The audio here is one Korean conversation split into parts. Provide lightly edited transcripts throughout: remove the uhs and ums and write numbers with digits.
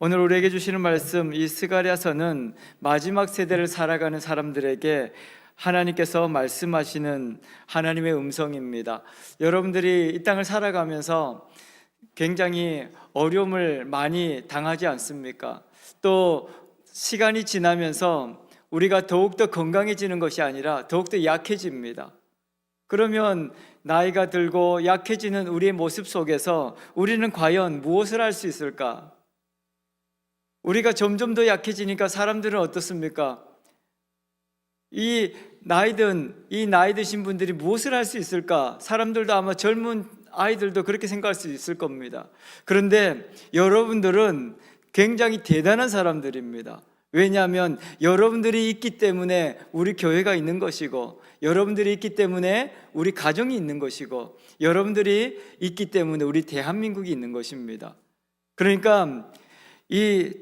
오늘 우리에게 주시는 말씀, 이 스가랴서는 마지막 세대를 살아가는 사람들에게 하나님께서 말씀하시는 하나님의 음성입니다. 여러분들이 이 땅을 살아가면서 굉장히 어려움을 많이 당하지 않습니까? 또 시간이 지나면서 우리가 더욱더 건강해지는 것이 아니라 더욱더 약해집니다. 그러면 나이가 들고 약해지는 우리의 모습 속에서 우리는 과연 무엇을 할 수 있을까? 우리가 점점 더 약해지니까 사람들은 어떻습니까? 이 나이 드신 분들이 무엇을 할 수 있을까? 사람들도 아마 젊은 아이들도 그렇게 생각할 수 있을 겁니다. 그런데 여러분들은 굉장히 대단한 사람들입니다. 왜냐하면 여러분들이 있기 때문에 우리 교회가 있는 것이고, 여러분들이 있기 때문에 우리 가정이 있는 것이고, 여러분들이 있기 때문에 우리 대한민국이 있는 것입니다. 그러니까 이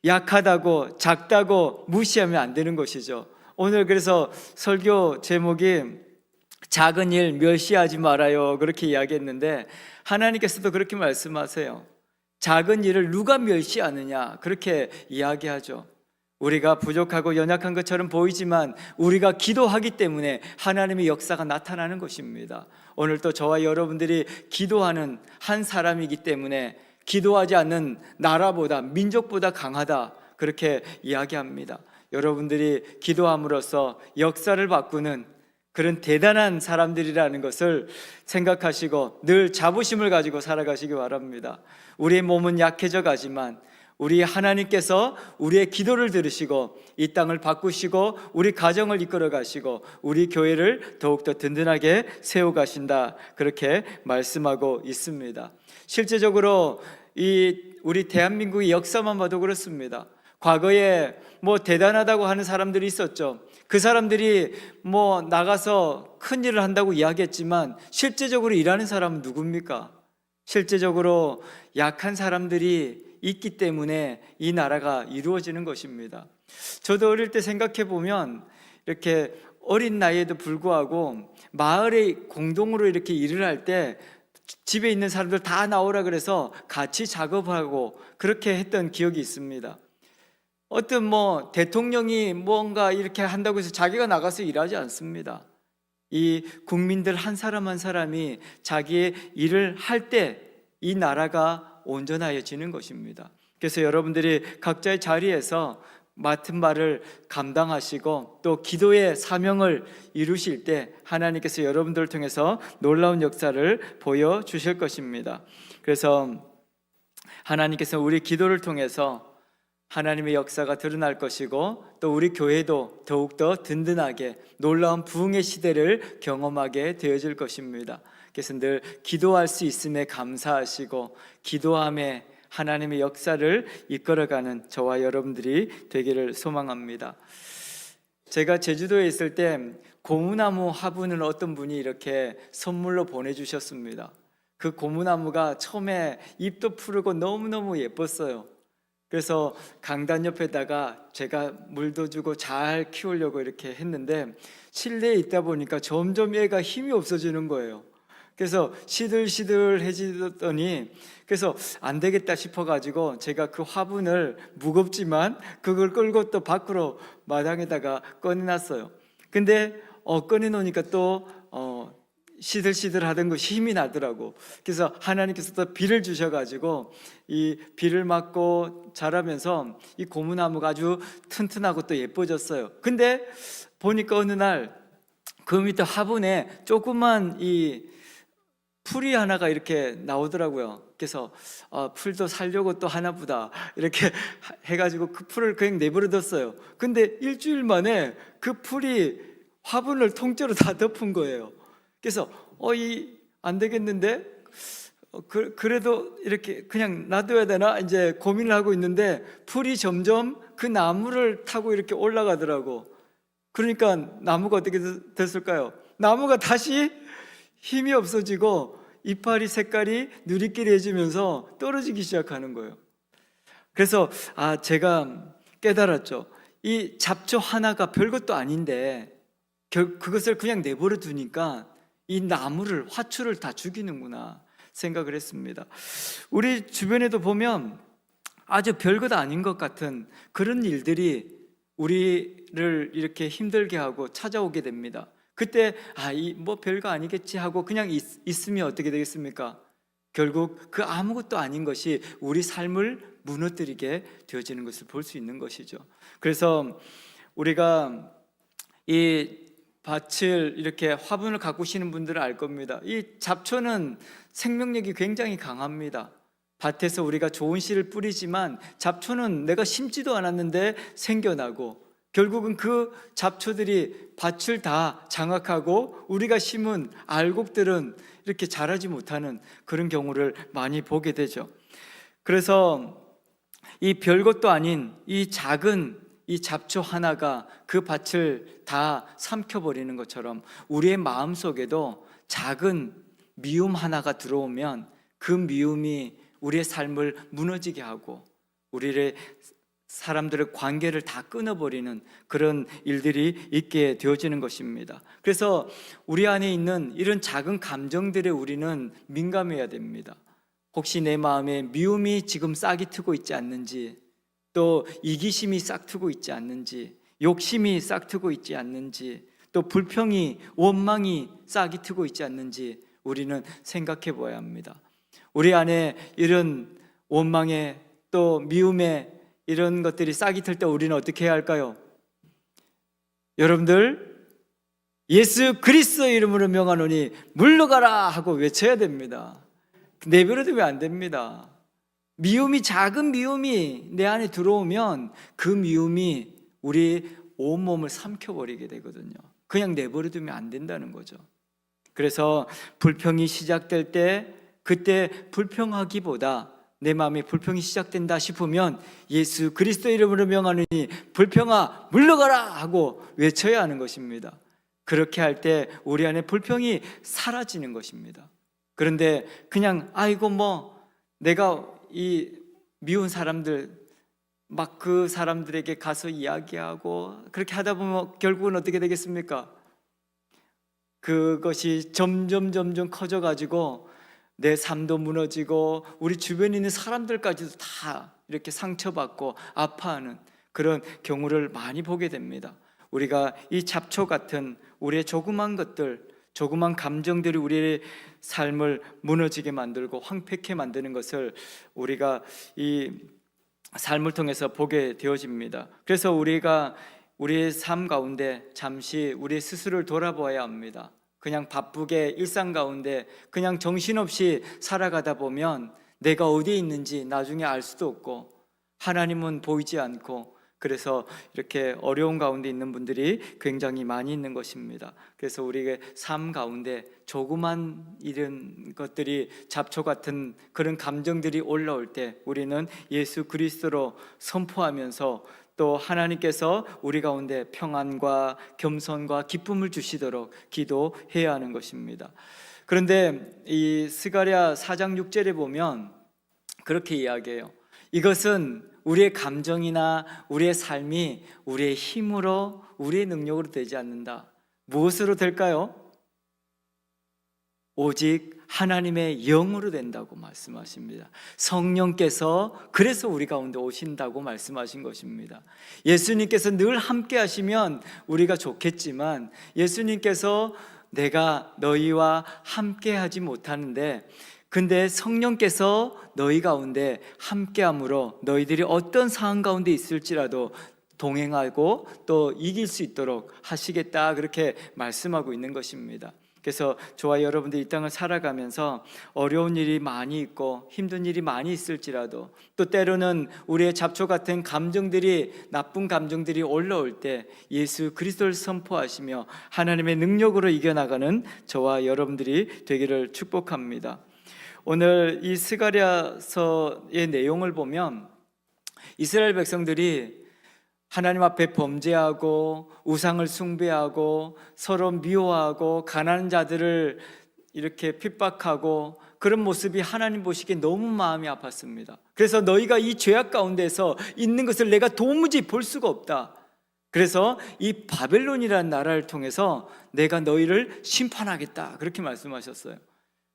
약하다고 작다고 무시하면 안 되는 것이죠. 오늘 그래서 설교 제목이 작은 일 멸시하지 말아요 그렇게 이야기했는데, 하나님께서도 그렇게 말씀하세요. 작은 일을 누가 멸시하느냐 그렇게 이야기하죠. 우리가 부족하고 연약한 것처럼 보이지만 우리가 기도하기 때문에 하나님의 역사가 나타나는 것입니다. 오늘 또 저와 여러분들이 기도하는 한 사람이기 때문에 기도하지 않는 나라보다, 민족보다 강하다 그렇게 이야기합니다. 여러분들이 기도함으로써 역사를 바꾸는 그런 대단한 사람들이라는 것을 생각하시고 늘 자부심을 가지고 살아가시기 바랍니다. 우리의 몸은 약해져 가지만 우리 하나님께서 우리의 기도를 들으시고 이 땅을 바꾸시고 우리 가정을 이끌어 가시고 우리 교회를 더욱더 든든하게 세워 가신다 그렇게 말씀하고 있습니다. 실제적으로 우리 대한민국의 역사만 봐도 그렇습니다. 과거에 대단하다고 하는 사람들이 있었죠. 그 사람들이 나가서 큰 일을 한다고 이야기했지만 실제적으로 일하는 사람은 누굽니까? 실제적으로 약한 사람들이 있기 때문에 이 나라가 이루어지는 것입니다. 저도 어릴 때 생각해 보면 이렇게 어린 나이에도 불구하고 마을에 공동으로 이렇게 일을 할 때 집에 있는 사람들 다 나오라 그래서 같이 작업하고 그렇게 했던 기억이 있습니다. 어떤 대통령이 뭔가 이렇게 한다고 해서 자기가 나가서 일하지 않습니다. 이 국민들 한 사람 한 사람이 자기의 일을 할 때 이 나라가 온전하여지는 것입니다. 그래서 여러분들이 각자의 자리에서 맡은 바를 감당하시고 또 기도의 사명을 이루실 때 하나님께서 여러분들을 통해서 놀라운 역사를 보여주실 것입니다. 그래서 하나님께서 우리 기도를 통해서 하나님의 역사가 드러날 것이고 또 우리 교회도 더욱더 든든하게 놀라운 부흥의 시대를 경험하게 되어질 것입니다. 그래서 늘 기도할 수 있음에 감사하시고 기도함에 하나님의 역사를 이끌어가는 저와 여러분들이 되기를 소망합니다. 제가 제주도에 있을 때 고무나무 화분을 어떤 분이 이렇게 선물로 보내주셨습니다. 그 고무나무가 처음에 잎도 푸르고 너무너무 예뻤어요. 그래서 강단 옆에다가 제가 물도 주고 잘 키우려고 이렇게 했는데 실내에 있다 보니까 점점 얘가 힘이 없어지는 거예요. 그래서 시들시들해지더니 그래서 안 되겠다 싶어가지고 제가 그 화분을 무겁지만 그걸 끌고 또 밖으로 마당에다가 꺼내놨어요. 근데 꺼내놓으니까 또 시들시들하던 것이 힘이 나더라고. 그래서 하나님께서 또 비를 주셔가지고 이 비를 맞고 자라면서 이 고무나무가 아주 튼튼하고 또 예뻐졌어요. 근데 보니까 어느 날 그 밑에 화분에 조그만 이 풀이 하나가 이렇게 나오더라고요. 그래서 풀도 살려고 또 하나보다 이렇게 해가지고 그 풀을 그냥 내버려뒀어요. 근데 일주일 만에 그 풀이 화분을 통째로 다 덮은 거예요. 그래서 안 되겠는데 그래도 이렇게 그냥 놔둬야 되나 이제 고민을 하고 있는데 풀이 점점 그 나무를 타고 이렇게 올라가더라고. 그러니까 나무가 어떻게 됐을까요? 나무가 다시 힘이 없어지고 이파리 색깔이 누리끼리해지면서 떨어지기 시작하는 거예요. 그래서 제가 깨달았죠. 이 잡초 하나가 별것도 아닌데 그것을 그냥 내버려 두니까 이 나무를, 화초를 다 죽이는구나 생각을 했습니다. 우리 주변에도 보면 아주 별것 아닌 것 같은 그런 일들이 우리를 이렇게 힘들게 하고 찾아오게 됩니다. 그때 뭐 별거 아니겠지 하고 그냥 있으면 어떻게 되겠습니까? 결국 그 아무것도 아닌 것이 우리 삶을 무너뜨리게 되어지는 것을 볼 수 있는 것이죠. 그래서 우리가 이 밭을 이렇게 화분을 가꾸시는 분들은 알 겁니다. 이 잡초는 생명력이 굉장히 강합니다. 밭에서 우리가 좋은 씨를 뿌리지만 잡초는 내가 심지도 않았는데 생겨나고 결국은 그 잡초들이 밭을 다 장악하고 우리가 심은 알곡들은 이렇게 자라지 못하는 그런 경우를 많이 보게 되죠. 그래서 이 별것도 아닌 이 작은 이 잡초 하나가 그 밭을 다 삼켜버리는 것처럼 우리의 마음속에도 작은 미움 하나가 들어오면 그 미움이 우리의 삶을 무너지게 하고 우리의 사람들의 관계를 다 끊어버리는 그런 일들이 있게 되어지는 것입니다. 그래서 우리 안에 있는 이런 작은 감정들에 우리는 민감해야 됩니다. 혹시 내 마음에 미움이 지금 싹이 트고 있지 않는지, 또 이기심이 싹 트고 있지 않는지, 욕심이 싹 트고 있지 않는지, 또 불평이, 원망이 싹이 트고 있지 않는지 우리는 생각해 보아야 합니다. 우리 안에 이런 원망에 또 미움에 이런 것들이 싹이 틀 때 우리는 어떻게 해야 할까요? 여러분들, 예수 그리스도의 이름으로 명하노니 물러가라 하고 외쳐야 됩니다. 내버려 두면 안 됩니다. 미움이, 작은 미움이 내 안에 들어오면 그 미움이 우리 온몸을 삼켜버리게 되거든요. 그냥 내버려 두면 안 된다는 거죠. 그래서 불평이 시작될 때 그때 불평하기보다 내 마음에 불평이 시작된다 싶으면 예수 그리스도 이름으로 명하노니 불평아 물러가라 하고 외쳐야 하는 것입니다. 그렇게 할 때 우리 안에 불평이 사라지는 것입니다. 그런데 그냥 아이고 뭐 내가 이 미운 사람들 막 그 사람들에게 가서 이야기하고 그렇게 하다 보면 결국은 어떻게 되겠습니까? 그것이 점점 커져가지고 내 삶도 무너지고 우리 주변에 있는 사람들까지도 다 이렇게 상처받고 아파하는 그런 경우를 많이 보게 됩니다. 우리가 이 잡초 같은 우리의 조그만 것들, 조그만 감정들이 우리의 삶을 무너지게 만들고 황폐케 만드는 것을 우리가 이 삶을 통해서 보게 되어집니다. 그래서 우리가 우리의 삶 가운데 잠시 우리 스스로를 돌아보아야 합니다. 그냥 바쁘게 일상 가운데 그냥 정신없이 살아가다 보면 내가 어디에 있는지 나중에 알 수도 없고 하나님은 보이지 않고 그래서 이렇게 어려운 가운데 있는 분들이 굉장히 많이 있는 것입니다. 그래서 우리의 삶 가운데 조그만 이런 것들이 잡초 같은 그런 감정들이 올라올 때 우리는 예수 그리스도로 선포하면서 또 하나님께서 우리 가운데 평안과 겸손과 기쁨을 주시도록 기도해야 하는 것입니다. 그런데 이 스가랴 4장 6절에 보면 그렇게 이야기해요. 이것은 우리의 감정이나 우리의 삶이 우리의 힘으로 우리의 능력으로 되지 않는다. 무엇으로 될까요? 오직 하나님의 영으로 된다고 말씀하십니다. 성령께서 그래서 우리 가운데 오신다고 말씀하신 것입니다. 예수님께서 늘 함께 하시면 우리가 좋겠지만 예수님께서 내가 너희와 함께 하지 못하는데 근데 성령께서 너희 가운데 함께함으로 너희들이 어떤 상황 가운데 있을지라도 동행하고 또 이길 수 있도록 하시겠다 그렇게 말씀하고 있는 것입니다. 그래서 저와 여러분들 이 땅을 살아가면서 어려운 일이 많이 있고 힘든 일이 많이 있을지라도 또 때로는 우리의 잡초 같은 감정들이 나쁜 감정들이 올라올 때 예수 그리스도를 선포하시며 하나님의 능력으로 이겨나가는 저와 여러분들이 되기를 축복합니다. 오늘 이 스가랴서의 내용을 보면 이스라엘 백성들이 하나님 앞에 범죄하고 우상을 숭배하고 서로 미워하고 가난한 자들을 이렇게 핍박하고 그런 모습이 하나님 보시기에 너무 마음이 아팠습니다. 그래서 너희가 이 죄악 가운데서 있는 것을 내가 도무지 볼 수가 없다. 그래서 이 바벨론이라는 나라를 통해서 내가 너희를 심판하겠다 그렇게 말씀하셨어요.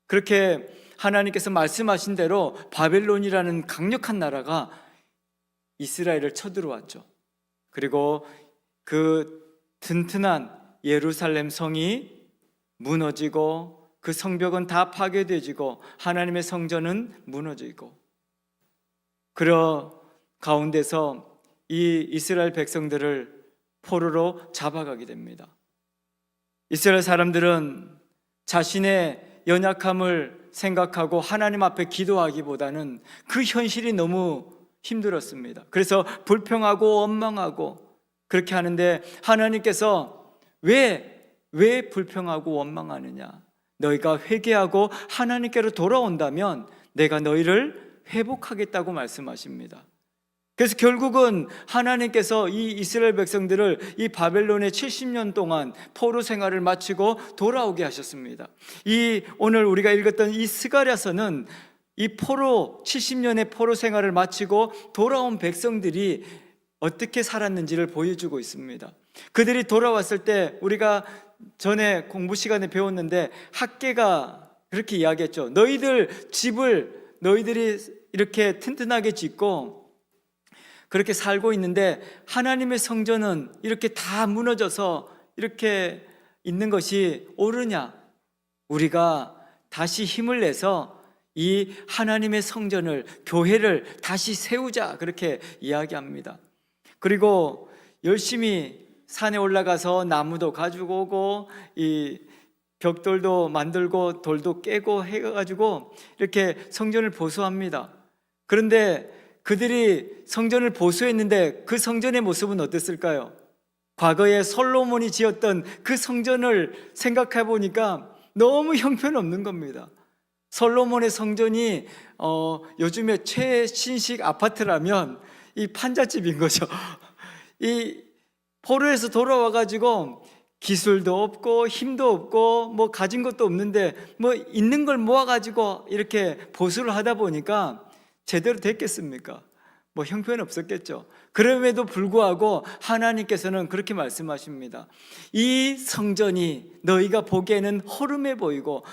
그렇게 하나님께서 말씀하신 대로 바벨론이라는 강력한 나라가 이스라엘을 쳐들어왔죠. 그리고 그 튼튼한 예루살렘 성이 무너지고 그 성벽은 다 파괴되지고 하나님의 성전은 무너지고, 그런 가운데서 이 이스라엘 백성들을 포로로 잡아가게 됩니다. 이스라엘 사람들은 자신의 연약함을 생각하고 하나님 앞에 기도하기보다는 그 현실이 너무 힘들었습니다. 그래서 불평하고 원망하고 그렇게 하는데, 하나님께서 왜 불평하고 원망하느냐? 너희가 회개하고 하나님께로 돌아온다면 내가 너희를 회복하겠다고 말씀하십니다. 그래서 결국은 하나님께서 이 이스라엘 백성들을 이 바벨론의 70년 동안 포로 생활을 마치고 돌아오게 하셨습니다. 오늘 우리가 읽었던 이 스가랴서는 이 70년의 포로 생활을 마치고 돌아온 백성들이 어떻게 살았는지를 보여주고 있습니다. 그들이 돌아왔을 때 우리가 전에 공부 시간에 배웠는데, 학개가 그렇게 이야기했죠. 너희들 집을 너희들이 이렇게 튼튼하게 짓고 그렇게 살고 있는데 하나님의 성전은 이렇게 다 무너져서 이렇게 있는 것이 옳으냐? 우리가 다시 힘을 내서 이 하나님의 성전을, 교회를 다시 세우자, 그렇게 이야기합니다. 그리고 열심히 산에 올라가서 나무도 가지고 오고 이 벽돌도 만들고 돌도 깨고 해가지고 이렇게 성전을 보수합니다. 그런데 그들이 성전을 보수했는데 그 성전의 모습은 어땠을까요? 과거에 솔로몬이 지었던 그 성전을 생각해 보니까 너무 형편없는 겁니다. 솔로몬의 성전이 요즘에 최신식 아파트라면 이 판잣집인 거죠. 이 포로에서 돌아와 가지고 기술도 없고 힘도 없고 뭐 가진 것도 없는데 뭐 있는 걸 모아 가지고 이렇게 보수를 하다 보니까 제대로 됐겠습니까? 뭐 형편없었겠죠. 그럼에도 불구하고 하나님께서는 그렇게 말씀하십니다. 이 성전이 너희가 보기에는 허름해 보이고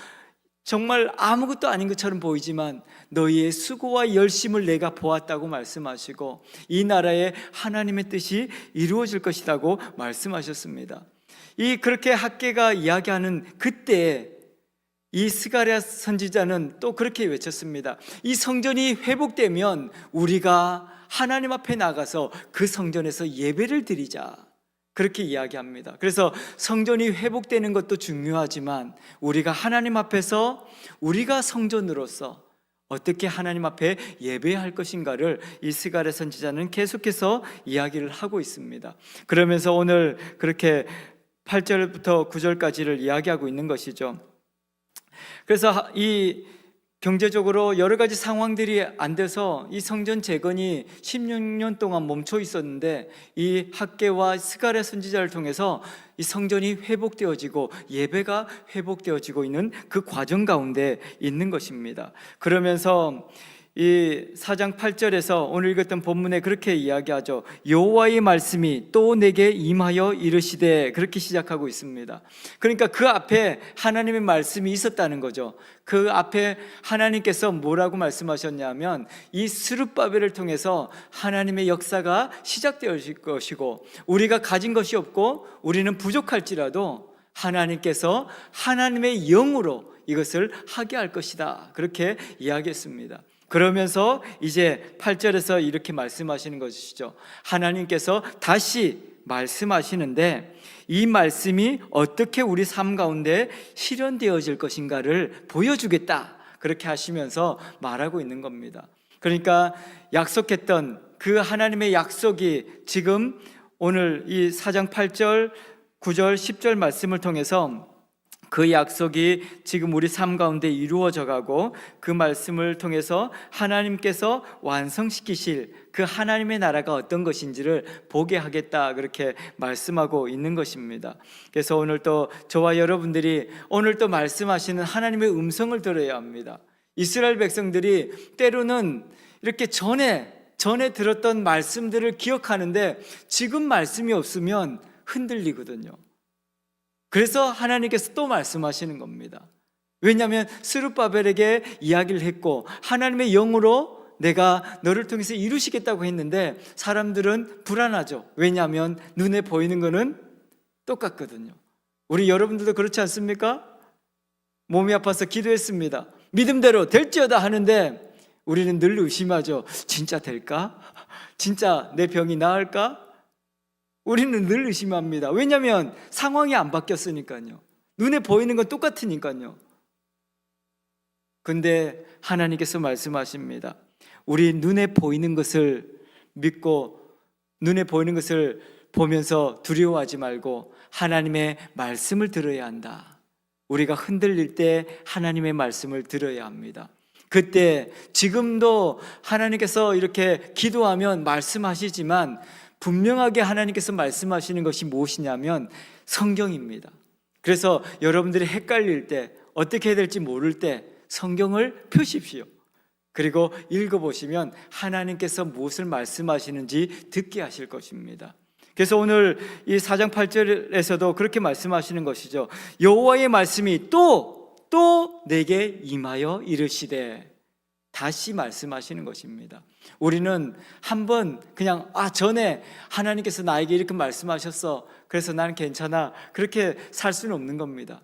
정말 아무것도 아닌 것처럼 보이지만 너희의 수고와 열심을 내가 보았다고 말씀하시고 이 나라에 하나님의 뜻이 이루어질 것이라고 말씀하셨습니다. 그렇게 학개가 이야기하는 그때 이 스가랴 선지자는 또 그렇게 외쳤습니다. 이 성전이 회복되면 우리가 하나님 앞에 나가서 그 성전에서 예배를 드리자, 그렇게 이야기합니다. 그래서 성전이 회복되는 것도 중요하지만 우리가 하나님 앞에서 우리가 성전으로서 어떻게 하나님 앞에 예배할 것인가를 이 스가랴 선지자는 계속해서 이야기를 하고 있습니다. 그러면서 오늘 그렇게 8절부터 9절까지를 이야기하고 있는 것이죠. 그래서 이 경제적으로 여러 가지 상황들이 안 돼서 이 성전 재건이 16년 동안 멈춰 있었는데 이 학개와 스가랴 선지자를 통해서 이 성전이 회복되어지고 예배가 회복되어지고 있는 그 과정 가운데 있는 것입니다. 그러면서 이 4장 8절에서 오늘 읽었던 본문에 그렇게 이야기하죠. 여호와의 말씀이 또 내게 임하여 이르시되, 그렇게 시작하고 있습니다. 그러니까 그 앞에 하나님의 말씀이 있었다는 거죠. 그 앞에 하나님께서 뭐라고 말씀하셨냐면 이 스룹바벨을 통해서 하나님의 역사가 시작되어질 것이고 우리가 가진 것이 없고 우리는 부족할지라도 하나님께서 하나님의 영으로 이것을 하게 할 것이다, 그렇게 이야기했습니다. 그러면서 이제 8절에서 이렇게 말씀하시는 것이죠. 하나님께서 다시 말씀하시는데 이 말씀이 어떻게 우리 삶 가운데 실현되어질 것인가를 보여주겠다, 그렇게 하시면서 말하고 있는 겁니다. 그러니까 약속했던 그 하나님의 약속이 지금 오늘 이 4장 8절, 9절, 10절 말씀을 통해서 그 약속이 지금 우리 삶 가운데 이루어져 가고 그 말씀을 통해서 하나님께서 완성시키실 그 하나님의 나라가 어떤 것인지를 보게 하겠다, 그렇게 말씀하고 있는 것입니다. 그래서 오늘 또 저와 여러분들이 오늘 또 말씀하시는 하나님의 음성을 들어야 합니다. 이스라엘 백성들이 때로는 이렇게 전에 들었던 말씀들을 기억하는데 지금 말씀이 없으면 흔들리거든요. 그래서 하나님께서 또 말씀하시는 겁니다. 왜냐하면 스룹바벨에게 이야기를 했고 하나님의 영으로 내가 너를 통해서 이루시겠다고 했는데 사람들은 불안하죠. 왜냐하면 눈에 보이는 거는 똑같거든요. 우리 여러분들도 그렇지 않습니까? 몸이 아파서 기도했습니다. 믿음대로 될지어다 하는데 우리는 늘 의심하죠. 진짜 될까? 진짜 내 병이 나을까? 우리는 늘 의심합니다. 왜냐하면 상황이 안 바뀌었으니까요. 눈에 보이는 건 똑같으니까요. 근데 하나님께서 말씀하십니다. 우리 눈에 보이는 것을 믿고 눈에 보이는 것을 보면서 두려워하지 말고 하나님의 말씀을 들어야 한다. 우리가 흔들릴 때 하나님의 말씀을 들어야 합니다. 그때 지금도 하나님께서 이렇게 기도하면 말씀하시지만 분명하게 하나님께서 말씀하시는 것이 무엇이냐면 성경입니다. 그래서 여러분들이 헷갈릴 때, 어떻게 해야 될지 모를 때 성경을 펴십시오. 그리고 읽어보시면 하나님께서 무엇을 말씀하시는지 듣게 하실 것입니다. 그래서 오늘 이 4장 8절에서도 그렇게 말씀하시는 것이죠. 여호와의 말씀이 또 내게 임하여 이르시되, 다시 말씀하시는 것입니다. 우리는 한번 그냥 전에 하나님께서 나에게 이렇게 말씀하셨어, 그래서 나는 괜찮아, 그렇게 살 수는 없는 겁니다.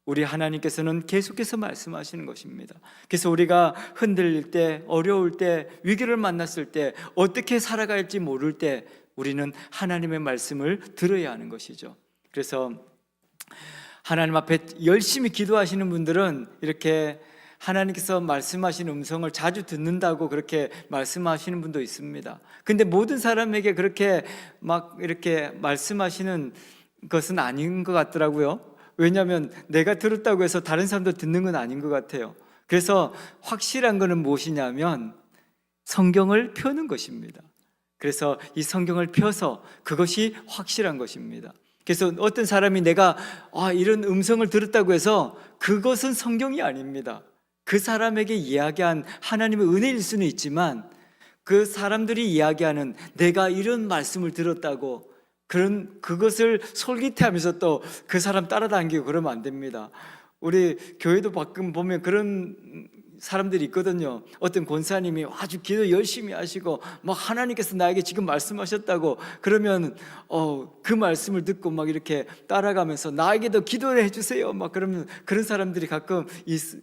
우리 하나님께서는 계속해서 말씀하시는 것입니다. 그래서 우리가 흔들릴 때, 어려울 때, 위기를 만났을 때, 어떻게 살아가야 할지 모를 때 우리는 하나님의 말씀을 들어야 하는 것이죠. 그래서 하나님 앞에 열심히 기도하시는 분들은 이렇게 하나님께서 말씀하시는 음성을 자주 듣는다고 그렇게 말씀하시는 분도 있습니다. 근데 모든 사람에게 그렇게 막 이렇게 말씀하시는 것은 아닌 것 같더라고요. 왜냐하면 내가 들었다고 해서 다른 사람도 듣는 건 아닌 것 같아요. 그래서 확실한 것은 무엇이냐면 성경을 펴는 것입니다. 그래서 이 성경을 펴서 그것이 확실한 것입니다. 그래서 어떤 사람이 내가 이런 음성을 들었다고 해서 그것은 성경이 아닙니다. 그 사람에게 이야기한 하나님의 은혜일 수는 있지만 그 사람들이 이야기하는 내가 이런 말씀을 들었다고 그것을 솔깃해하면서 또 그 사람 따라다니고 그러면 안 됩니다. 우리 교회도 가끔 보면 그런 사람들이 있거든요. 어떤 권사님이 아주 기도 열심히 하시고 막 하나님께서 나에게 지금 말씀하셨다고 그러면 그 말씀을 듣고 막 이렇게 따라가면서 나에게도 기도를 해주세요 막 그러면 그런 사람들이 가끔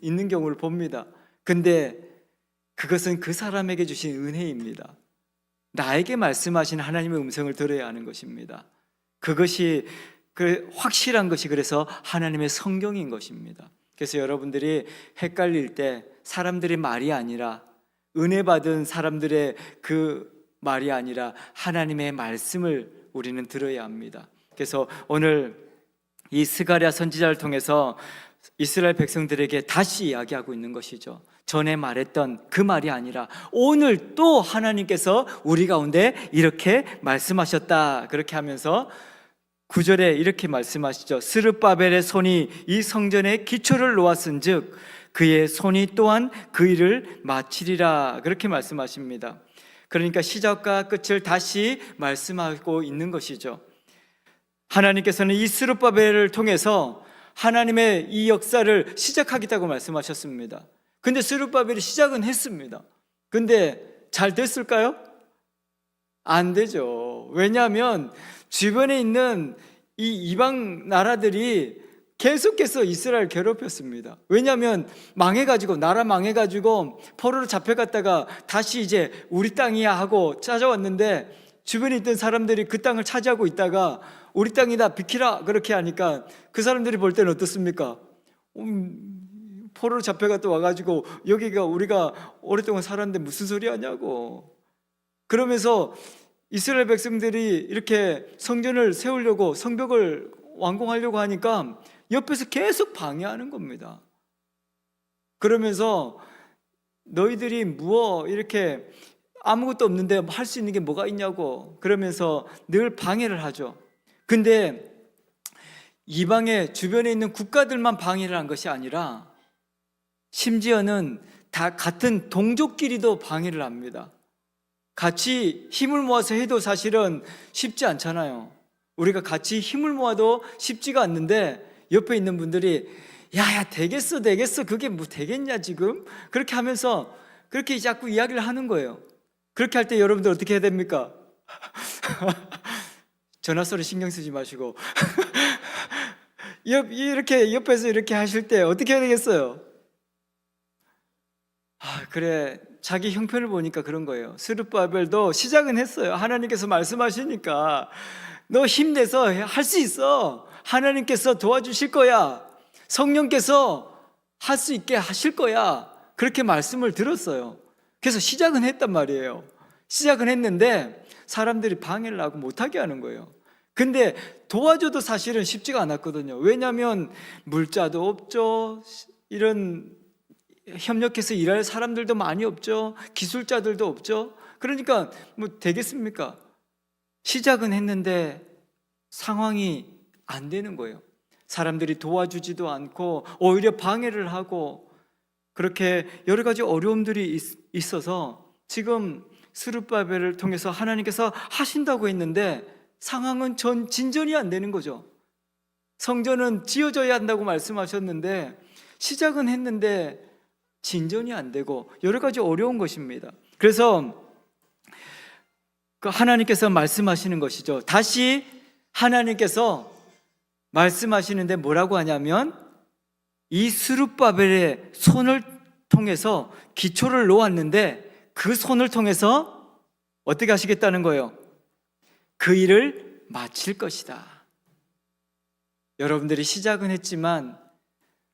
있는 경우를 봅니다. 근데 그것은 그 사람에게 주신 은혜입니다. 나에게 말씀하신 하나님의 음성을 들어야 하는 것입니다. 그것이 확실한 것이 그래서 하나님의 성경인 것입니다. 그래서 여러분들이 헷갈릴 때 사람들의 말이 아니라 은혜 받은 사람들의 그 말이 아니라 하나님의 말씀을 우리는 들어야 합니다. 그래서 오늘 이 스가랴 선지자를 통해서 이스라엘 백성들에게 다시 이야기하고 있는 것이죠. 전에 말했던 그 말이 아니라 오늘 또 하나님께서 우리 가운데 이렇게 말씀하셨다. 그렇게 하면서 9절에 이렇게 말씀하시죠. 스룹바벨의 손이 이 성전의 기초를 놓았은즉 그의 손이 또한 그 일을 마치리라. 그렇게 말씀하십니다. 그러니까 시작과 끝을 다시 말씀하고 있는 것이죠. 하나님께서는 이 스룹바벨을 통해서 하나님의 이 역사를 시작하겠다고 말씀하셨습니다. 근데 스룹바벨이 시작은 했습니다. 근데 잘 됐을까요? 안 되죠. 왜냐하면 주변에 있는 이 이방 나라들이 계속해서 이스라엘을 괴롭혔습니다. 왜냐하면 망해가지고 나라 망해가지고 포로로 잡혀갔다가 다시 이제 우리 땅이야 하고 찾아왔는데 주변에 있던 사람들이 그 땅을 차지하고 있다가 우리 땅이다 비키라 그렇게 하니까 그 사람들이 볼 때는 어떻습니까? 포로로 잡혀갔다 와가지고 여기가 우리가 오랫동안 살았는데 무슨 소리 하냐고. 그러면서 이스라엘 백성들이 이렇게 성전을 세우려고 성벽을 완공하려고 하니까 옆에서 계속 방해하는 겁니다. 그러면서 너희들이 이렇게 아무것도 없는데 할 수 있는 게 뭐가 있냐고 그러면서 늘 방해를 하죠. 근데 이방의 주변에 있는 국가들만 방해를 한 것이 아니라 심지어는 다 같은 동족끼리도 방해를 합니다. 같이 힘을 모아서 해도 사실은 쉽지 않잖아요. 우리가 같이 힘을 모아도 쉽지가 않는데 옆에 있는 분들이 야야 되겠어 그게 뭐 되겠냐 지금 그렇게 하면서 그렇게 자꾸 이야기를 하는 거예요. 그렇게 할 때 여러분들 어떻게 해야 됩니까? 전화 소리 신경 쓰지 마시고 이렇게 옆에서 이렇게 하실 때 어떻게 해야 되겠어요? 그래, 자기 형편을 보니까 그런 거예요. 스룹바벨도 시작은 했어요. 하나님께서 말씀하시니까 너 힘내서 할 수 있어. 하나님께서 도와주실 거야. 성령께서 할 수 있게 하실 거야. 그렇게 말씀을 들었어요. 그래서 시작은 했단 말이에요. 시작은 했는데 사람들이 방해를 하고 못하게 하는 거예요. 근데 도와줘도 사실은 쉽지가 않았거든요. 왜냐하면 물자도 없죠. 이런 협력해서 일할 사람들도 많이 없죠. 기술자들도 없죠. 그러니까 뭐 되겠습니까? 시작은 했는데 상황이 안 되는 거예요. 사람들이 도와주지도 않고 오히려 방해를 하고 그렇게 여러 가지 어려움들이 있어서 지금 스룹바벨을 통해서 하나님께서 하신다고 했는데 상황은 진전이 안 되는 거죠. 성전은 지어져야 한다고 말씀하셨는데 시작은 했는데 진전이 안 되고 여러 가지 어려운 것입니다. 그래서 그 하나님께서 말씀하시는 것이죠. 다시 하나님께서 말씀하시는데 뭐라고 하냐면 이 스룹바벨의 손을 통해서 기초를 놓았는데 그 손을 통해서 어떻게 하시겠다는 거예요? 그 일을 마칠 것이다. 여러분들이 시작은 했지만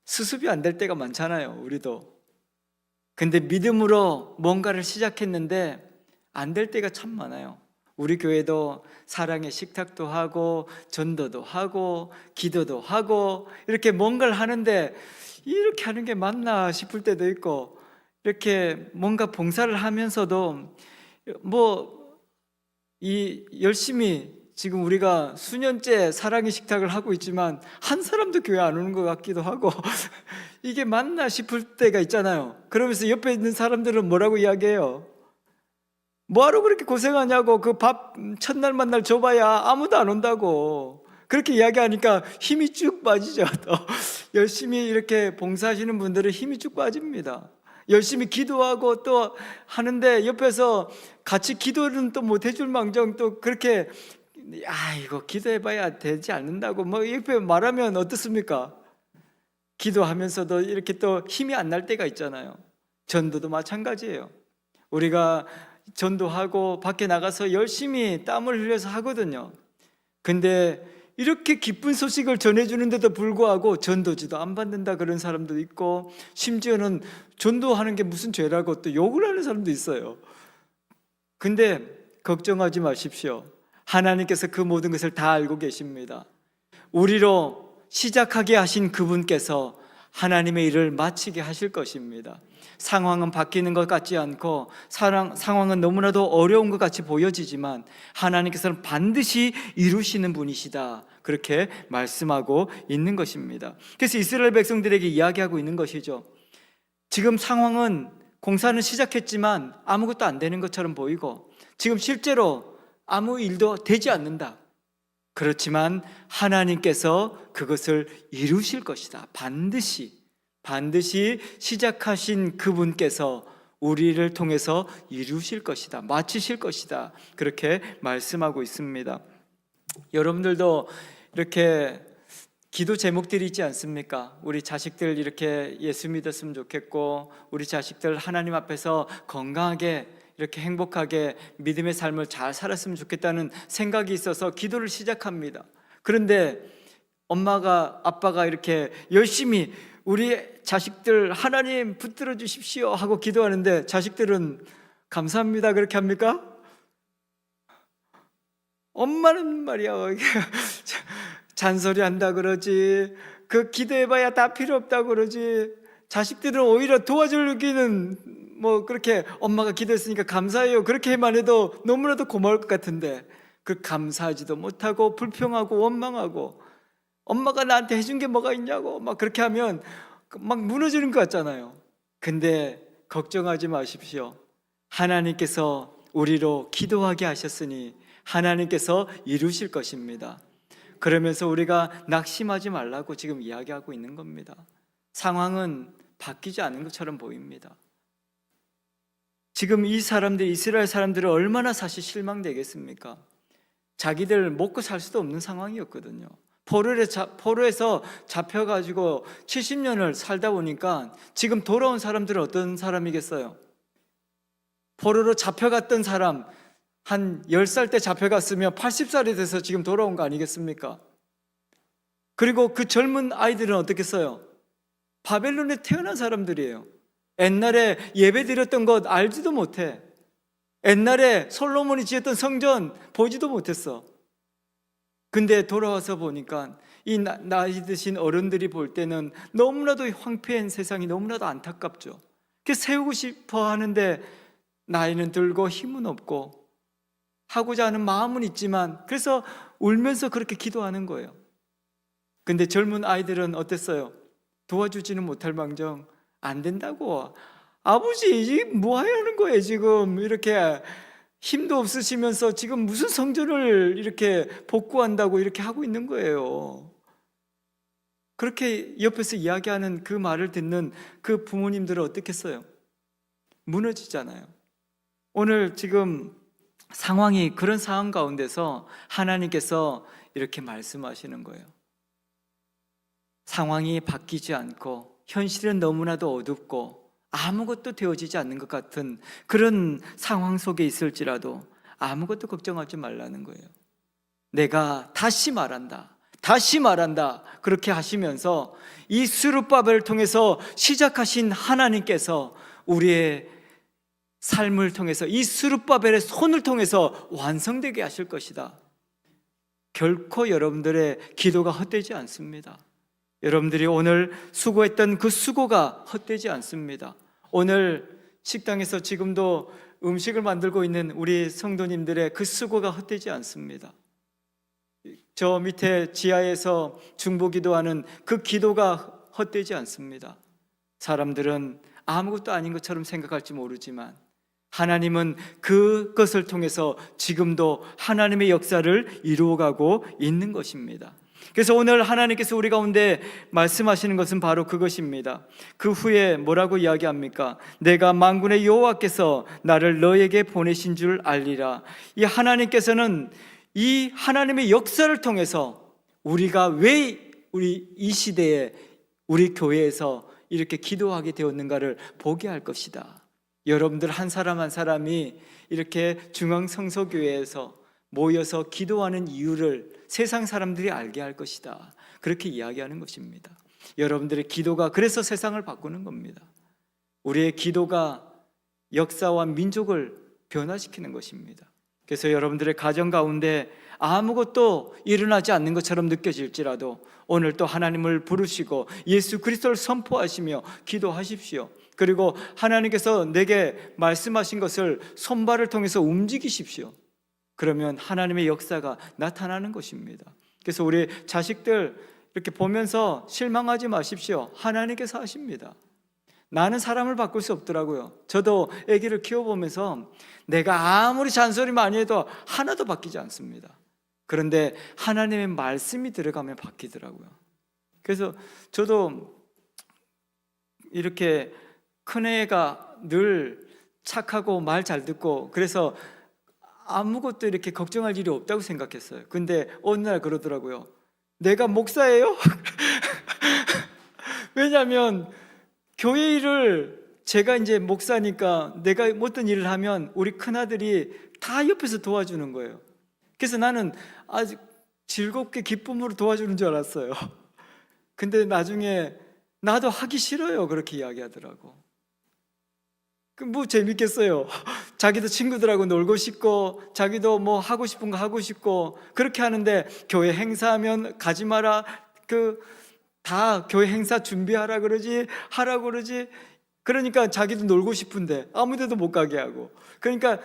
수습이 안 될 때가 많잖아요. 우리도. 근데 믿음으로 뭔가를 시작했는데 안 될 때가 참 많아요. 우리 교회도 사랑의 식탁도 하고 전도도 하고 기도도 하고 이렇게 뭔가를 하는데 이렇게 하는 게 맞나 싶을 때도 있고 이렇게 뭔가 봉사를 하면서도 열심히 지금 우리가 수년째 사랑의 식탁을 하고 있지만 한 사람도 교회 안 오는 것 같기도 하고 이게 맞나 싶을 때가 있잖아요. 그러면서 옆에 있는 사람들은 뭐라고 이야기해요? 뭐하러 그렇게 고생하냐고, 그 밥 첫날 만날 줘봐야 아무도 안 온다고 그렇게 이야기하니까 힘이 쭉 빠지죠. 또 열심히 이렇게 봉사하시는 분들은 힘이 쭉 빠집니다. 열심히 기도하고 또 하는데 옆에서 같이 기도는 또 못 해줄 망정 또 그렇게 이거 기도해봐야 되지 않는다고 옆에 말하면 어떻습니까? 기도하면서도 이렇게 또 힘이 안 날 때가 있잖아요. 전도도 마찬가지예요. 우리가 전도하고 밖에 나가서 열심히 땀을 흘려서 하거든요. 근데 이렇게 기쁜 소식을 전해주는데도 불구하고 전도지도 안 받는다 그런 사람도 있고 심지어는 전도하는 게 무슨 죄라고 또 욕을 하는 사람도 있어요. 근데 걱정하지 마십시오. 하나님께서 그 모든 것을 다 알고 계십니다. 우리로 시작하게 하신 그분께서 하나님의 일을 마치게 하실 것입니다. 상황은 바뀌는 것 같지 않고 상황은 너무나도 어려운 것 같이 보여지지만 하나님께서는 반드시 이루시는 분이시다, 그렇게 말씀하고 있는 것입니다. 그래서 이스라엘 백성들에게 이야기하고 있는 것이죠. 지금 상황은 공사는 시작했지만 아무것도 안 되는 것처럼 보이고 지금 실제로 아무 일도 되지 않는다. 그렇지만 하나님께서 그것을 이루실 것이다. 반드시 시작하신 그분께서 우리를 통해서 이루실 것이다, 마치실 것이다, 그렇게 말씀하고 있습니다. 여러분들도 이렇게 기도 제목들이 있지 않습니까? 우리 자식들 이렇게 예수 믿었으면 좋겠고 우리 자식들 하나님 앞에서 건강하게 이렇게 행복하게 믿음의 삶을 잘 살았으면 좋겠다는 생각이 있어서 기도를 시작합니다. 그런데 엄마가 아빠가 이렇게 열심히 우리 자식들 하나님 붙들어 주십시오 하고 기도하는데 자식들은 감사합니다 그렇게 합니까? 엄마는 말이야 잔소리 한다 그러지, 그 기도해봐야 다 필요 없다 그러지. 자식들은 오히려 도와주기는 그렇게 엄마가 기도했으니까 감사해요 그렇게만 해도 너무나도 고마울 것 같은데 그 감사하지도 못하고 불평하고 원망하고 엄마가 나한테 해준 게 뭐가 있냐고 막 그렇게 하면 막 무너지는 것 같잖아요. 근데 걱정하지 마십시오. 하나님께서 우리로 기도하게 하셨으니 하나님께서 이루실 것입니다. 그러면서 우리가 낙심하지 말라고 지금 이야기하고 있는 겁니다. 상황은 바뀌지 않은 것처럼 보입니다. 지금 이 사람들, 이스라엘 사람들은 얼마나 사실 실망되겠습니까? 자기들 먹고 살 수도 없는 상황이었거든요. 포로에서 잡혀가지고 70년을 살다 보니까 지금 돌아온 사람들은 어떤 사람이겠어요? 포로로 잡혀갔던 사람, 한 10살 때 잡혀갔으면 80살이 돼서 지금 돌아온 거 아니겠습니까? 그리고 그 젊은 아이들은 어떻겠어요? 바벨론에 태어난 사람들이에요. 옛날에 예배 드렸던 것 알지도 못해. 옛날에 솔로몬이 지었던 성전 보지도 못했어. 근데 돌아와서 보니까 이 나이 드신 어른들이 볼 때는 너무나도 황폐한 세상이 너무나도 안타깝죠. 세우고 싶어 하는데 나이는 들고 힘은 없고 하고자 하는 마음은 있지만, 그래서 울면서 그렇게 기도하는 거예요. 근데 젊은 아이들은 어땠어요? 도와주지는 못할 망정 안 된다고, 아버지 지금 뭐 하는 거예요? 지금 이렇게 힘도 없으시면서 지금 무슨 성전을 이렇게 복구한다고 이렇게 하고 있는 거예요. 그렇게 옆에서 이야기하는 그 말을 듣는 그 부모님들은 어떻겠어요? 무너지잖아요. 오늘 지금 상황이 그런 상황 가운데서 하나님께서 이렇게 말씀하시는 거예요. 상황이 바뀌지 않고 현실은 너무나도 어둡고 아무것도 되어지지 않는 것 같은 그런 상황 속에 있을지라도 아무것도 걱정하지 말라는 거예요. 내가 다시 말한다, 다시 말한다, 그렇게 하시면서 이 스룹바벨을 통해서 시작하신 하나님께서 우리의 삶을 통해서 이 스룹바벨의 손을 통해서 완성되게 하실 것이다. 결코 여러분들의 기도가 헛되지 않습니다. 여러분들이 오늘 수고했던 그 수고가 헛되지 않습니다. 오늘 식당에서 지금도 음식을 만들고 있는 우리 성도님들의 그 수고가 헛되지 않습니다. 저 밑에 지하에서 중보기도하는 그 기도가 헛되지 않습니다. 사람들은 아무것도 아닌 것처럼 생각할지 모르지만 하나님은 그것을 통해서 지금도 하나님의 역사를 이루어가고 있는 것입니다. 그래서 오늘 하나님께서 우리 가운데 말씀하시는 것은 바로 그것입니다. 그 후에 뭐라고 이야기합니까? 내가 만군의 여호와께서 나를 너에게 보내신 줄 알리라. 이 하나님께서는 이 하나님의 역사를 통해서 우리가 왜 우리 이 시대에 우리 교회에서 이렇게 기도하게 되었는가를 보게 할 것이다. 여러분들 한 사람 한 사람이 이렇게 중앙성서교회에서 모여서 기도하는 이유를 세상 사람들이 알게 할 것이다. 그렇게 이야기하는 것입니다. 여러분들의 기도가 그래서 세상을 바꾸는 겁니다. 우리의 기도가 역사와 민족을 변화시키는 것입니다. 그래서 여러분들의 가정 가운데 아무것도 일어나지 않는 것처럼 느껴질지라도 오늘 또 하나님을 부르시고 예수 그리스도를 선포하시며 기도하십시오. 그리고 하나님께서 내게 말씀하신 것을 손발을 통해서 움직이십시오. 그러면 하나님의 역사가 나타나는 것입니다. 그래서 우리 자식들 이렇게 보면서 실망하지 마십시오. 하나님께서 하십니다. 나는 사람을 바꿀 수 없더라고요. 저도 아기를 키워보면서 내가 아무리 잔소리 많이 해도 하나도 바뀌지 않습니다. 그런데 하나님의 말씀이 들어가면 바뀌더라고요. 그래서 저도 이렇게 큰애가 늘 착하고 말 잘 듣고 그래서 아무것도 이렇게 걱정할 일이 없다고 생각했어요. 근데 어느 날 그러더라고요. 내가 목사예요? 왜냐하면 교회 일을 제가 이제 목사니까 내가 어떤 일을 하면 우리 큰아들이 다 옆에서 도와주는 거예요. 그래서 나는 아주 즐겁게 기쁨으로 도와주는 줄 알았어요. 근데 나중에 나도 하기 싫어요. 그렇게 이야기하더라고. 뭐 재밌겠어요. 자기도 친구들하고 놀고 싶고 자기도 뭐 하고 싶은 거 하고 싶고 그렇게 하는데 교회 행사하면 가지 마라, 다 교회 행사 준비하라 그러지, 하라 그러지. 그러니까 자기도 놀고 싶은데 아무 데도 못 가게 하고. 그러니까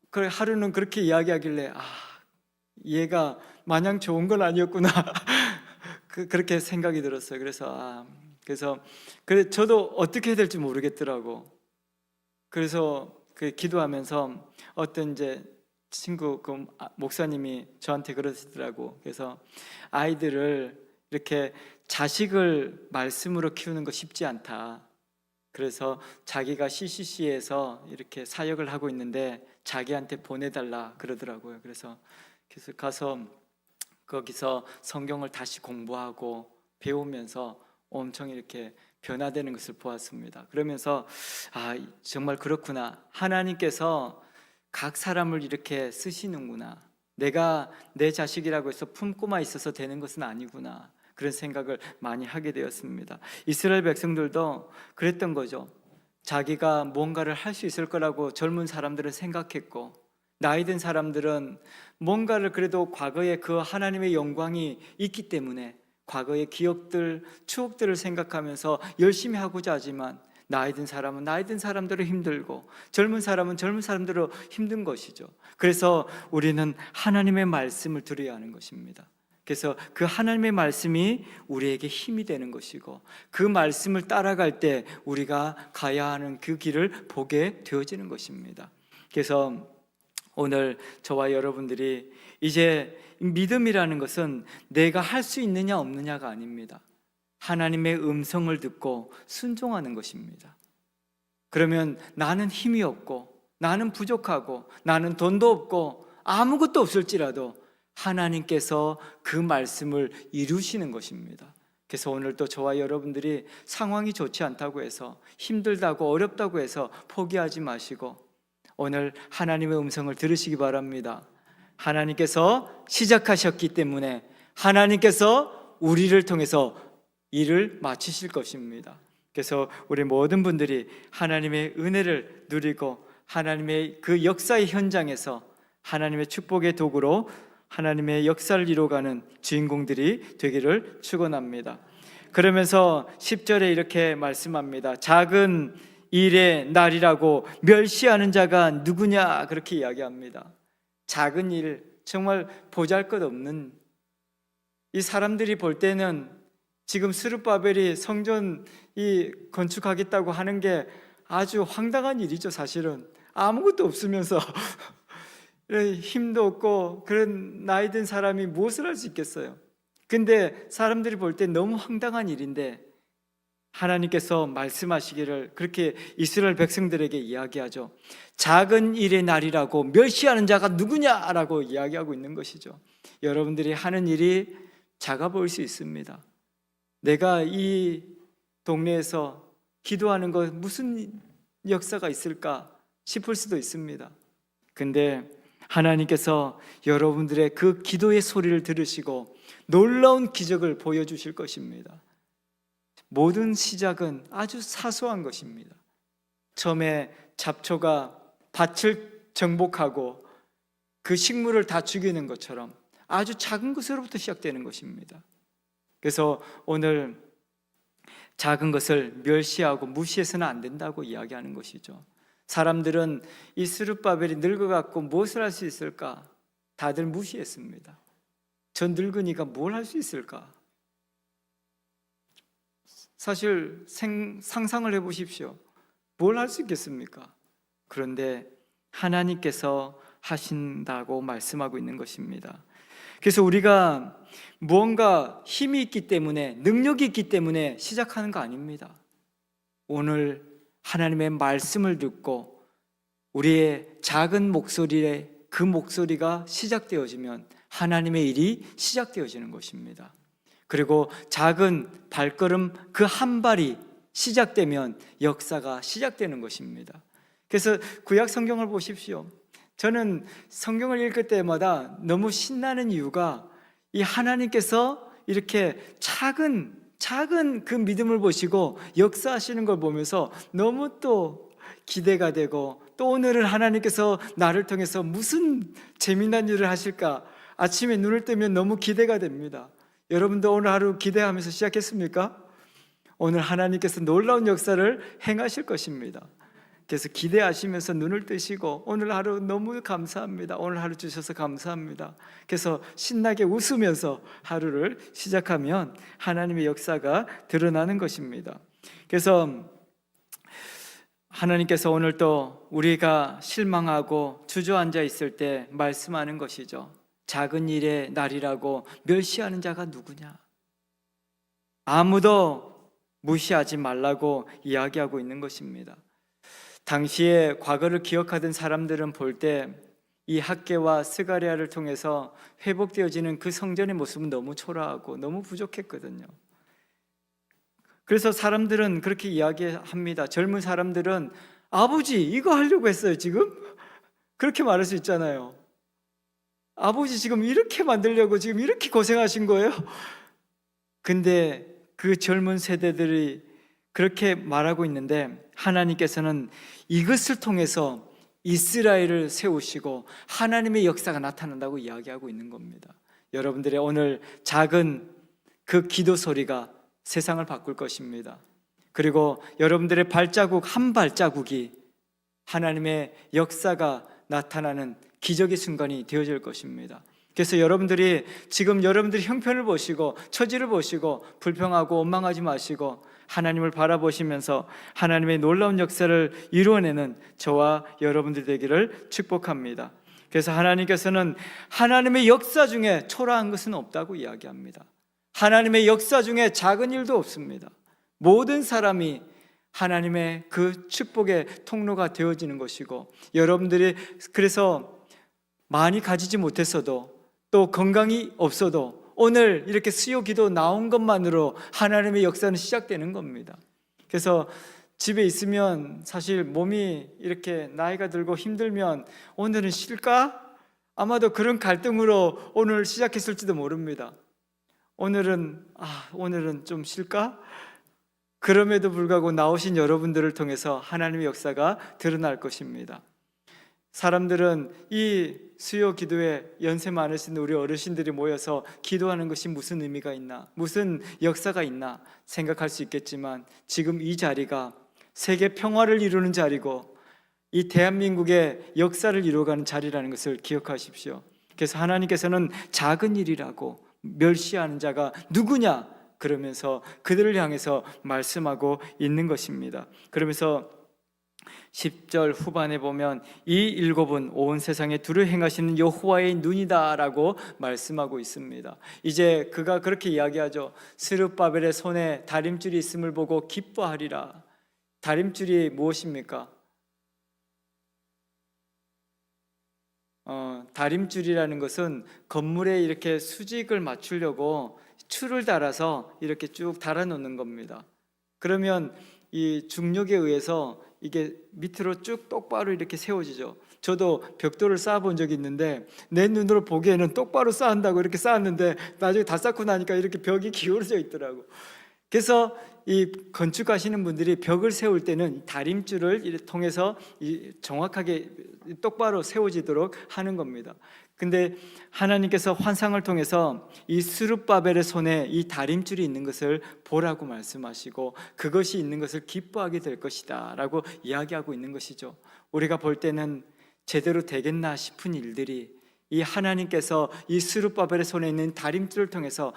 그래 하루는 그렇게 이야기하길래 얘가 마냥 좋은 건 아니었구나. 그렇게 생각이 들었어요. 그래서 저도 어떻게 해야 될지 모르겠더라고. 그래서 기도하면서 어떤 이제 친구 목사님이 저한테 그러시더라고. 그래서 아이들을 이렇게 자식을 말씀으로 키우는 거 쉽지 않다. 그래서 자기가 CCC에서 이렇게 사역을 하고 있는데 자기한테 보내달라 그러더라고요. 그래서 가서 거기서 성경을 다시 공부하고 배우면서 엄청 이렇게 변화되는 것을 보았습니다. 그러면서 정말 그렇구나. 하나님께서 각 사람을 이렇게 쓰시는구나. 내가 내 자식이라고 해서 품고만 있어서 되는 것은 아니구나. 그런 생각을 많이 하게 되었습니다. 이스라엘 백성들도 그랬던 거죠. 자기가 뭔가를 할 수 있을 거라고 젊은 사람들은 생각했고, 나이 든 사람들은 뭔가를 그래도 과거에 그 하나님의 영광이 있기 때문에 과거의 기억들, 추억들을 생각하면서 열심히 하고자 하지만, 나이 든 사람은 나이 든 사람대로 힘들고 젊은 사람은 젊은 사람대로 힘든 것이죠. 그래서 우리는 하나님의 말씀을 들어야 하는 것입니다. 그래서 그 하나님의 말씀이 우리에게 힘이 되는 것이고, 그 말씀을 따라갈 때 우리가 가야 하는 그 길을 보게 되어지는 것입니다. 그래서 오늘 저와 여러분들이 이제 믿음이라는 것은 내가 할 수 있느냐 없느냐가 아닙니다. 하나님의 음성을 듣고 순종하는 것입니다. 그러면 나는 힘이 없고, 나는 부족하고, 나는 돈도 없고 아무것도 없을지라도 하나님께서 그 말씀을 이루시는 것입니다. 그래서 오늘 또 저와 여러분들이 상황이 좋지 않다고 해서, 힘들다고 어렵다고 해서 포기하지 마시고 오늘 하나님의 음성을 들으시기 바랍니다. 하나님께서 시작하셨기 때문에 하나님께서 우리를 통해서 일을 마치실 것입니다. 그래서 우리 모든 분들이 하나님의 은혜를 누리고 하나님의 그 역사의 현장에서 하나님의 축복의 도구로 하나님의 역사를 이루어가는 주인공들이 되기를 축원합니다. 그러면서 10절에 이렇게 말씀합니다. 작은 일의 날이라고 멸시하는 자가 누구냐, 그렇게 이야기합니다. 작은 일, 정말 보잘것없는, 이 사람들이 볼 때는 지금 스룹바벨이 성전 건축하겠다고 하는 게 아주 황당한 일이죠. 사실은 아무것도 없으면서 힘도 없고 그런 나이 든 사람이 무엇을 할 수 있겠어요? 근데 사람들이 볼 때 너무 황당한 일인데 하나님께서 말씀하시기를 그렇게 이스라엘 백성들에게 이야기하죠. 작은 일의 날이라고 멸시하는 자가 누구냐라고 이야기하고 있는 것이죠. 여러분들이 하는 일이 작아 보일 수 있습니다. 내가 이 동네에서 기도하는 것 무슨 역사가 있을까 싶을 수도 있습니다. 근데 하나님께서 여러분들의 그 기도의 소리를 들으시고 놀라운 기적을 보여주실 것입니다. 모든 시작은 아주 사소한 것입니다. 처음에 잡초가 밭을 정복하고 그 식물을 다 죽이는 것처럼 아주 작은 것으로부터 시작되는 것입니다. 그래서 오늘 작은 것을 멸시하고 무시해서는 안 된다고 이야기하는 것이죠. 사람들은 이 스룹바벨이 늙어갖고 무엇을 할 수 있을까? 다들 무시했습니다. 저 늙은이가 뭘 할 수 있을까? 사실 상상을 해보십시오. 뭘 할 수 있겠습니까? 그런데 하나님께서 하신다고 말씀하고 있는 것입니다. 그래서 우리가 무언가 힘이 있기 때문에, 능력이 있기 때문에 시작하는 거 아닙니다. 오늘 하나님의 말씀을 듣고 우리의 작은 목소리에 그 목소리가 시작되어지면 하나님의 일이 시작되어지는 것입니다. 그리고 작은 발걸음 그 한 발이 시작되면 역사가 시작되는 것입니다. 그래서 구약 성경을 보십시오. 저는 성경을 읽을 때마다 너무 신나는 이유가 이 하나님께서 이렇게 작은 그 믿음을 보시고 역사하시는 걸 보면서 너무 또 기대가 되고, 또 오늘은 하나님께서 나를 통해서 무슨 재미난 일을 하실까 아침에 눈을 뜨면 너무 기대가 됩니다. 여러분도 오늘 하루 기대하면서 시작했습니까? 오늘 하나님께서 놀라운 역사를 행하실 것입니다. 그래서 기대하시면서 눈을 뜨시고 오늘 하루 너무 감사합니다. 오늘 하루 주셔서 감사합니다. 그래서 신나게 웃으면서 하루를 시작하면 하나님의 역사가 드러나는 것입니다. 그래서 하나님께서 오늘 또 우리가 실망하고 주저앉아 있을 때 말씀하는 것이죠. 작은 일의 날이라고 멸시하는 자가 누구냐? 아무도 무시하지 말라고 이야기하고 있는 것입니다. 당시에 과거를 기억하던 사람들은 볼 때 이 학개와 스가랴를 통해서 회복되어지는 그 성전의 모습은 너무 초라하고 너무 부족했거든요. 그래서 사람들은 그렇게 이야기합니다. 젊은 사람들은 아버지 이거 하려고 했어요 지금? 그렇게 말할 수 있잖아요. 아버지 지금 이렇게 만들려고 지금 이렇게 고생하신 거예요? 근데 그 젊은 세대들이 그렇게 말하고 있는데 하나님께서는 이것을 통해서 이스라엘을 세우시고 하나님의 역사가 나타난다고 이야기하고 있는 겁니다. 여러분들의 오늘 작은 그 기도 소리가 세상을 바꿀 것입니다. 그리고 여러분들의 발자국 한 발자국이 하나님의 역사가 나타나는 기적의 순간이 되어질 것입니다. 그래서 여러분들이 지금 여러분들의 형편을 보시고 처지를 보시고 불평하고 원망하지 마시고 하나님을 바라보시면서 하나님의 놀라운 역사를 이루어내는 저와 여러분들 되기를 축복합니다. 그래서 하나님께서는 하나님의 역사 중에 초라한 것은 없다고 이야기합니다. 하나님의 역사 중에 작은 일도 없습니다. 모든 사람이 하나님의 그 축복의 통로가 되어지는 것이고, 여러분들이 그래서 많이 가지지 못했어도 또 건강이 없어도 오늘 이렇게 수요 기도 나온 것만으로 하나님의 역사는 시작되는 겁니다. 그래서 집에 있으면 사실 몸이 이렇게 나이가 들고 힘들면 오늘은 쉴까? 아마도 그런 갈등으로 오늘 시작했을지도 모릅니다. 오늘은 좀 쉴까? 그럼에도 불구하고 나오신 여러분들을 통해서 하나님의 역사가 드러날 것입니다. 사람들은 이 수요 기도에 연세 많으신 우리 어르신들이 모여서 기도하는 것이 무슨 의미가 있나, 무슨 역사가 있나 생각할 수 있겠지만, 지금 이 자리가 세계 평화를 이루는 자리고 이 대한민국의 역사를 이루어가는 자리라는 것을 기억하십시오. 그래서 하나님께서는 작은 일이라고 멸시하는 자가 누구냐 그러면서 그들을 향해서 말씀하고 있는 것입니다. 그러면서 10절 후반에 보면 이 일곱은 온 세상에 두루 행하시는 여호와의 눈이다 라고 말씀하고 있습니다. 이제 그가 그렇게 이야기하죠. 스룹바벨의 손에 다림줄이 있음을 보고 기뻐하리라. 다림줄이 무엇입니까? 다림줄이라는 것은 건물에 이렇게 수직을 맞추려고 줄을 달아서 이렇게 쭉 달아 놓는 겁니다. 그러면 이 중력에 의해서 이게 밑으로 쭉 똑바로 이렇게 세워지죠. 저도 벽돌을 쌓아본 적이 있는데 내 눈으로 보기에는 똑바로 쌓는다고 이렇게 쌓았는데 나중에 다 쌓고 나니까 이렇게 벽이 기울어져 있더라고. 그래서 이 건축하시는 분들이 벽을 세울 때는 다림줄을 통해서 정확하게 똑바로 세워지도록 하는 겁니다. 근데 하나님께서 환상을 통해서 이 스룹바벨의 손에 이 다림줄이 있는 것을 보라고 말씀하시고 그것이 있는 것을 기뻐하게 될 것이다 라고 이야기하고 있는 것이죠. 우리가 볼 때는 제대로 되겠나 싶은 일들이 이 하나님께서 이 스룹바벨의 손에 있는 다림줄을 통해서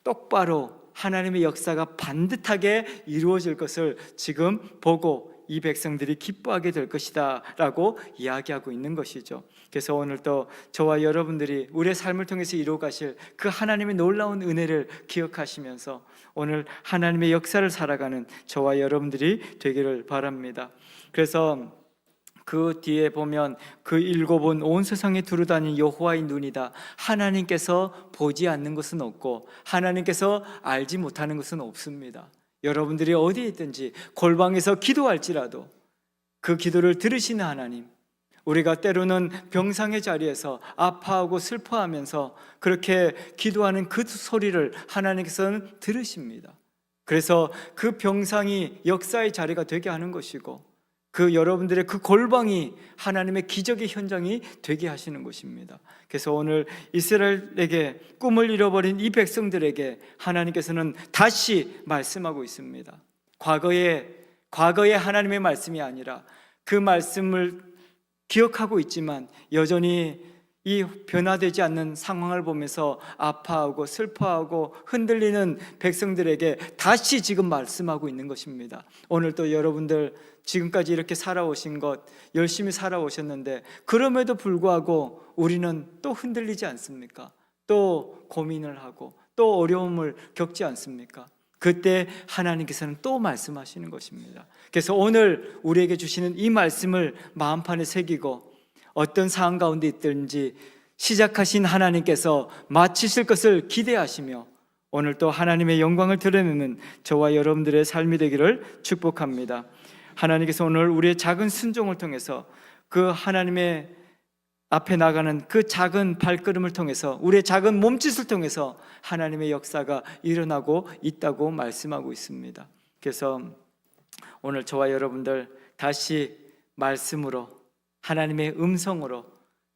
똑바로 하나님의 역사가 반듯하게 이루어질 것을 지금 보고 이 백성들이 기뻐하게 될 것이다 라고 이야기하고 있는 것이죠. 그래서 오늘 또 저와 여러분들이 우리의 삶을 통해서 이루어가실 그 하나님의 놀라운 은혜를 기억하시면서 오늘 하나님의 역사를 살아가는 저와 여러분들이 되기를 바랍니다. 그래서 그 뒤에 보면 그 일곱은 온 세상에 두루다니는 여호와의 눈이다. 하나님께서 보지 않는 것은 없고 하나님께서 알지 못하는 것은 없습니다. 여러분들이 어디에 있든지 골방에서 기도할지라도 그 기도를 들으시는 하나님, 우리가 때로는 병상의 자리에서 아파하고 슬퍼하면서 그렇게 기도하는 그 소리를 하나님께서는 들으십니다. 그래서 그 병상이 역사의 자리가 되게 하는 것이고 그 여러분들의 그 골방이 하나님의 기적의 현장이 되게 하시는 것입니다. 그래서 오늘 이스라엘에게 꿈을 잃어버린 이 백성들에게 하나님께서는 다시 말씀하고 있습니다. 과거의 하나님의 말씀이 아니라 그 말씀을 기억하고 있지만 여전히 이 변화되지 않는 상황을 보면서 아파하고 슬퍼하고 흔들리는 백성들에게 다시 지금 말씀하고 있는 것입니다. 오늘 또 여러분들 지금까지 이렇게 살아오신 것 열심히 살아오셨는데 그럼에도 불구하고 우리는 또 흔들리지 않습니까? 또 고민을 하고 또 어려움을 겪지 않습니까? 그때 하나님께서는 또 말씀하시는 것입니다. 그래서 오늘 우리에게 주시는 이 말씀을 마음판에 새기고 어떤 상황 가운데 있든지 시작하신 하나님께서 마치실 것을 기대하시며 오늘 또 하나님의 영광을 드러내는 저와 여러분들의 삶이 되기를 축복합니다. 하나님께서 오늘 우리의 작은 순종을 통해서 그 하나님의 앞에 나가는 그 작은 발걸음을 통해서 우리의 작은 몸짓을 통해서 하나님의 역사가 일어나고 있다고 말씀하고 있습니다. 그래서 오늘 저와 여러분들 다시 말씀으로 하나님의 음성으로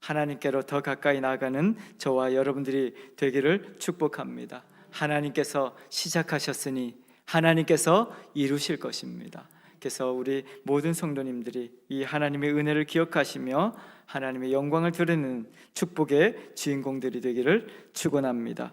하나님께로 더 가까이 나아가는 저와 여러분들이 되기를 축복합니다. 하나님께서 시작하셨으니 하나님께서 이루실 것입니다. 그래서 우리 모든 성도님들이 이 하나님의 은혜를 기억하시며 하나님의 영광을 드러내는 축복의 주인공들이 되기를 축원합니다.